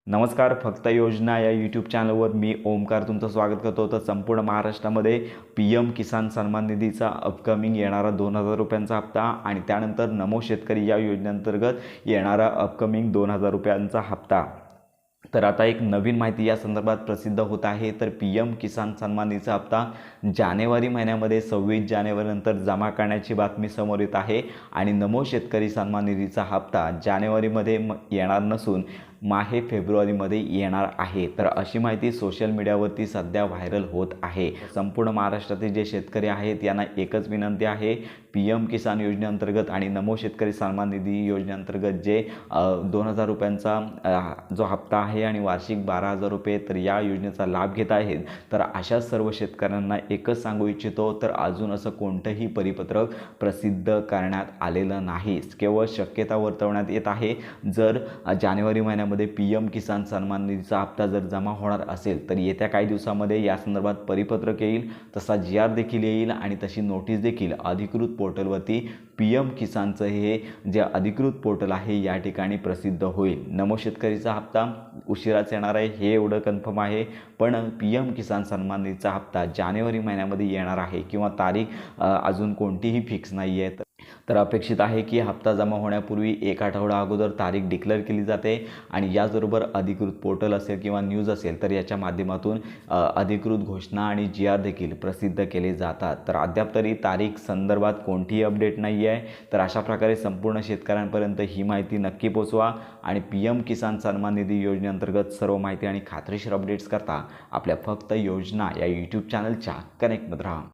नमस्कार. फक्त योजना या यूट्यूब चॅनलवर मी ओमकार तुमचं स्वागत करतो. तर संपूर्ण महाराष्ट्रामध्ये PM किसान सन्मान निधीचा अपकमिंग येणारा 2,000 रुपयांचा हप्ता आणि त्यानंतर नमो शेतकरी या योजनेअंतर्गत येणारा अपकमिंग 2,000 रुपयांचा हप्ता. तर आता एक नवीन माहिती या संदर्भात प्रसिद्ध होत आहे. तर PM किसान सन्मान निधीचा हप्ता जानेवारी महिन्यामध्ये 26 जानेवारीनंतर जमा करण्याची बातमी समोर येत आहे आणि नमो शेतकरी सन्मान निधीचा हप्ता जानेवारीमध्ये येणार नसून माहे फेब्रुवारीमध्ये येणार आहे. तर अशी माहिती सोशल मीडियावरती सध्या व्हायरल होत आहे. संपूर्ण महाराष्ट्रातील जे शेतकरी आहेत यांना एकच विनंती आहे, PM किसान योजनेअंतर्गत आणि नमो शेतकरी सन्मान निधी योजनेअंतर्गत जे 2,000 रुपयांचा जो हप्ता आहे आणि वार्षिक 12,000 रुपये तर या योजनेचा लाभ घेत आहेत. तर अशा सर्व शेतकऱ्यांना एकच सांगू इच्छितो, तर अजून असं कोणतंही परिपत्रक प्रसिद्ध करण्यात आलेलं नाही. केवळ शक्यता वर्तवण्यात येत आहे, जर जानेवारी महिन्यामध्ये PM किसान सन्मान निधीचा हप्ता जर जमा होणार असेल तर येत्या काही दिवसामध्ये या संदर्भात परिपत्रक येईल, तसा GR देखील येईल आणि तशी नोटीस देखील अधिकृत पोर्टलवरती PM किसानचं हे जे अधिकृत पोर्टल आहे या ठिकाणी प्रसिद्ध होईल. नमो शेतकरीचा हप्ता उशिराच येणार आहे हे एवढं कन्फर्म आहे, पण PM किसान सन्मान निधीचा हप्ता जानेवारी महिन्यामध्ये येणार आहे किंवा तारीख अजून कोणतीही फिक्स नाही आहे. तर अपेक्षित आहे की हप्ता जमा होण्यापूर्वी एक आठवडा अगोदर तारीख डिक्लेअर केली जाते आणि याचबरोबर अधिकृत पोर्टल असेल किंवा न्यूज असेल तर याच्या माध्यमातून अधिकृत घोषणा आणि GR देखील प्रसिद्ध केले जातात. तर अद्याप तरी तारीख संदर्भात कोणतीही अपडेट नाही आहे. तर अशा प्रकारे संपूर्ण शेतकऱ्यांपर्यंत ही माहिती नक्की पोचवा आणि PM किसान सन्मान निधी योजनेअंतर्गत सर्व माहिती आणि खात्रीशीर अपडेट्स करता आपल्या फक्त योजना या यूट्यूब चॅनलच्या कनेक्टमध्ये राहा.